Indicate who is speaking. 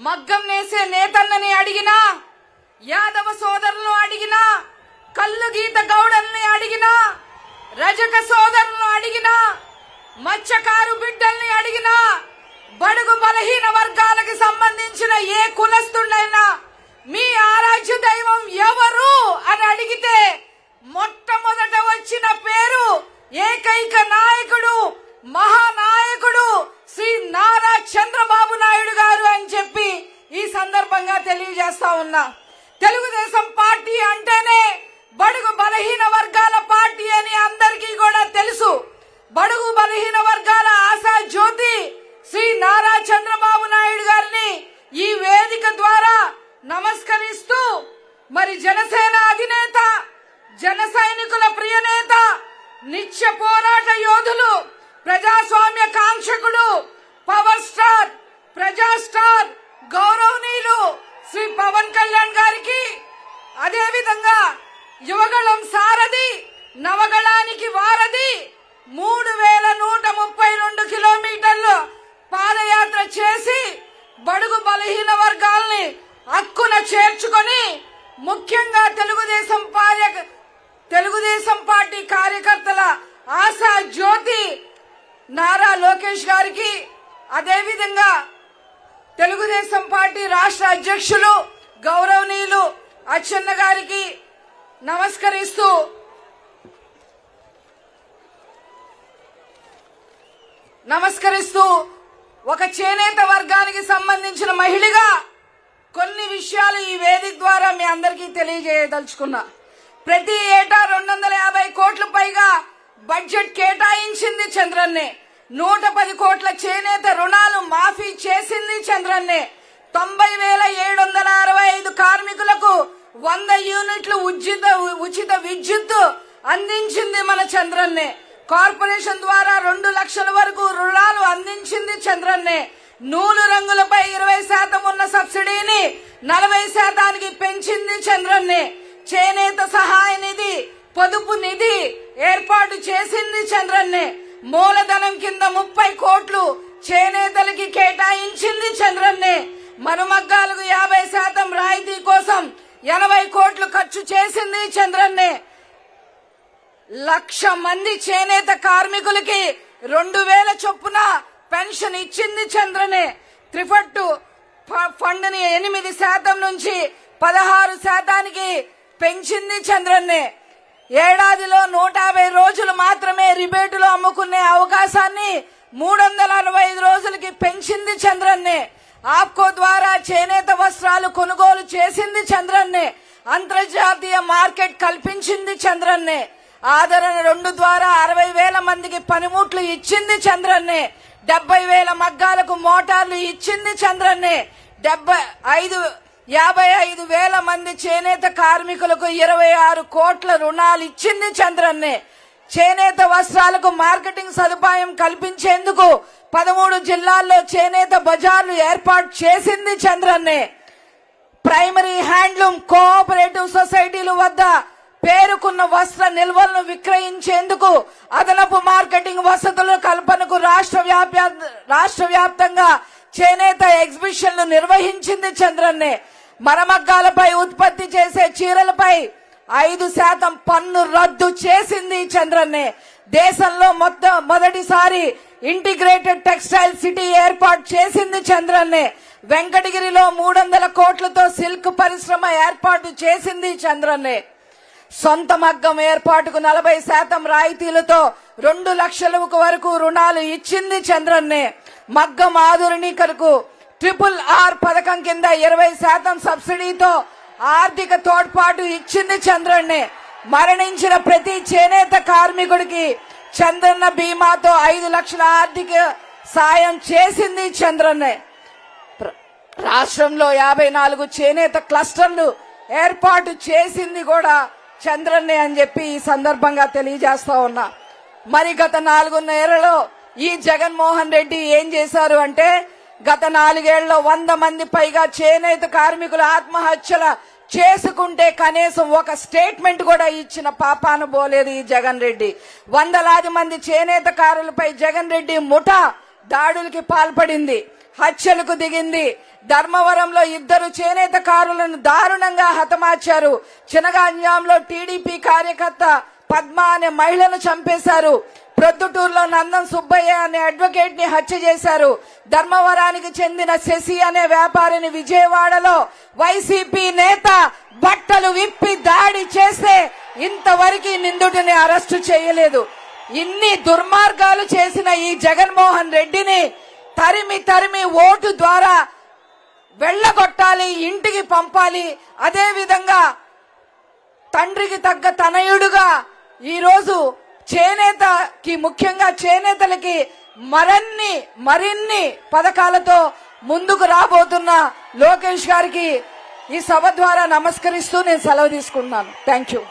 Speaker 1: మగ్గం నేసే నేతన్నని అడిగినా, యాదవ సోదరులను అడిగినా, కల్లు గీత గౌడల్ని అడిగినా, రజక సోదరులను అడిగినా, మత్స్యకారు బిడ్డల్ని అడిగినా, బడుగు బలహీన వర్గాలకు సంబంధించిన ఏ కులస్తుడైనా మీ ఆరాధ్య దైవం ఎవరు అని అడిగితే మొట్టమొదట వచ్చిన పేరు ఏకైక నాయకుడు, మహానాయకుడు శ్రీ నారా చంద్రబాబు నాయుడు గారు అని చెప్పి ఈ సందర్భంగా తెలియజేస్తా ఉన్నా. తెలుగుదేశం పార్టీ అంటేనే బడుగు బలహీన వర్గాల పార్టీ అని అందరికీ కూడా తెలుసు. బడుగు బలహీన వర్గాల ఆశా జ్యోతి శ్రీ నారా చంద్రబాబు నాయుడు గారిని ఈ వేదిక ద్వారా నమస్కరిస్తూ, మరి జనసేన అధినేత, జన సైనికుల ప్రియనేత, నిత్య పోరాట యోధులు, ప్రజాస్వామ్య కాంక్షకుడు, పవర్ స్టార్, ప్రజా స్టార్, గౌరవనీయులు శ్రీ పవన్ కళ్యాణ్ గారికి, అదేవిధంగా యువగళం సారథి, నవగళానికి వారధి 3132 కిలోమీటర్లు పాదయాత్ర చేసి బడుగు బలహీన వర్గాల్ని హక్కున చేర్చుకొని, ముఖ్యంగా తెలుగుదేశం పార్టీ కార్యకర్తల ఆశా జ్యోతి నారా లోకేష్ గారికి, అదేవిధంగా తెలుగుదేశం పార్టీ రాష్ట్ర అధ్యక్షులు గౌరవనీయులు అచ్చెన్న గారికి నమస్కరిస్తూ ఒక చేనేత వర్గానికి సంబంధించిన మహిళగా కొన్ని విషయాలు ఈ వేదిక ద్వారా మీ అందరికీ తెలియజేయదలుచుకున్నా. ప్రతి ఏటా 250 కోట్ల పైగా బడ్జెట్ కేటాయించింది చంద్రన్నే. 110 కోట్ల చేనేత రుణాలు మాఫీ చేసింది చంద్రన్నే. 90,765 కార్మికులకు 100 యూనిట్లు ఉచిత విద్యుత్ అందించింది మన చంద్రన్నే. కార్పొరేషన్ ద్వారా 2 లక్షల వరకు రుణాలు అందించింది చంద్రన్నే. నూలు రంగులపై 20% ఉన్న సబ్సిడీని 40% పెంచింది చంద్రన్నే. చేనేత సహాయ నిధి, పొదుపు నిధి ఏర్పాటు చేసింది చంద్రన్నే. మూలధనం కింద 30 కోట్లు చేనేతలకి కేటాయించింది చంద్రన్నే. మరుమగ్గాలకు 50% రాయితీ కోసం 80 కోట్లు ఖర్చు చేసింది చంద్రన్నే. 1,00,000 మంది చేనేత కార్మికులకి 2,000 చొప్పున పెన్షన్ ఇచ్చింది చంద్రనే. త్రిఫట్టు ఫండ్ ని 8% నుంచి 16% పెంచింది చంద్రన్నే. ఏడాదిలో 150 రోజులు మాత్రమే రిబేటులో అమ్ముకునే అవకాశాన్ని 365 రోజులకి పెంచింది చంద్రన్నే. ఆప్కో ద్వారా చేనేత వస్త్రాలు కొనుగోలు చేసింది చంద్రన్నే. అంతర్జాతీయ మార్కెట్ కల్పించింది చంద్రన్నే. ఆదరణ 2 ద్వారా 60,000 మందికి పనిముట్లు ఇచ్చింది చంద్రన్నే. 70,000 మగ్గాలకు మోటార్లు ఇచ్చింది చంద్రన్నే. 55,000 మంది చేనేత కార్మికులకు 26 కోట్ల రుణాలు ఇచ్చింది చంద్రన్నే. చేనేత వస్త్రాలకు మార్కెటింగ్ సదుపాయం కల్పించేందుకు 13 జిల్లాల్లో చేనేత బజార్లు ఏర్పాటు చేసింది చంద్రన్నే. ప్రైమరీ హ్యాండ్లూమ్ కోఆపరేటివ్ సొసైటీల వద్ద పేరుకున్న వస్త్ర నిల్వలను విక్రయించేందుకు అదనపు మార్కెటింగ్ వసతుల కల్పనకు రాష్ట్ర వ్యాప్తంగా చేనేత ఎగ్జిబిషన్లు నిర్వహించింది చంద్రన్నే. మరమగ్గాలపై ఉత్పత్తి చేసే చీరలపై 5% పన్ను రద్దు చేసింది చంద్రన్నే. దేశంలో మొదటిసారి ఇంటిగ్రేటెడ్ టెక్స్టైల్ సిటీ ఏర్పాటు చేసింది చంద్రన్నే. వెంకటగిరిలో 300 కోట్లతో సిల్క్ పరిశ్రమ ఏర్పాటు చేసింది చంద్రన్నే. సొంత మగ్గం ఏర్పాటుకు 40% రాయితీలతో 2 లక్షల వరకు రుణాలు ఇచ్చింది చంద్రన్నే. మగ్గం ఆధునికరకు RRR పథకం కింద 20% సబ్సిడీతో ఆర్థిక తోడ్పాటు ఇచ్చింది చంద్రన్నే. మరణించిన ప్రతి చేనేత కార్మికుడికి చంద్రన్న బీమాతో 5 లక్షల ఆర్థిక సాయం చేసింది చంద్రన్నే. రాష్ట్రంలో 54 చేనేత క్లస్టర్లు ఏర్పాటు చేసింది కూడా చంద్రన్నే అని చెప్పి ఈ సందర్భంగా తెలియజేస్తా ఉన్నా. మరి గత 4 నెలల్లో ఈ జగన్మోహన్ రెడ్డి ఏం చేశారు అంటే, గత 4 ఏళ్లలో 100 మంది పైగా చేనేత కార్మికులు ఆత్మహత్యల చేసుకుంటే కనీసం ఒక స్టేట్మెంట్ కూడా ఇచ్చిన పాపాన పోలేదు ఈ జగన్ రెడ్డి. వందలాది మంది చేనేతకారులపై జగన్ రెడ్డి ముఠా దాడులకి పాల్పడింది, హత్యలకు దిగింది. ధర్మవరంలో 2 చేనేతకారులను దారుణంగా హతమార్చారు. చినగాంజాంలో టీడీపీ కార్యకర్త పద్మ అనే మహిళను చంపేశారు. ప్రొద్దుటూరులో నందం సుబ్బయ్య అనే అడ్వకేట్ ని హత్య చేశారు. ధర్మవరానికి చెందిన శశి అనే వ్యాపారిని విజయవాడలో వైసీపీ నేత బట్టలు విప్పి దాడి చేస్తే ఇంతవరకు నిందితుడిని అరెస్టు చేయలేదు. ఇన్ని దుర్మార్గాలు చేసిన ఈ జగన్మోహన్ రెడ్డిని తరిమి తరిమి ఓటు ద్వారా వెళ్లగొట్టాలి, ఇంటికి పంపాలి. అదే విధంగా తండ్రికి తగ్గ తనయుడుగా ఈరోజు చేనేతకి, ముఖ్యంగా చేనేతలకి మరిన్ని పథకాలతో ముందుకు రాబోతున్న లోకేష్ గారికి ఈ సభ ద్వారా నమస్కరిస్తూ నేను సెలవు తీసుకుంటున్నాను. Thank you.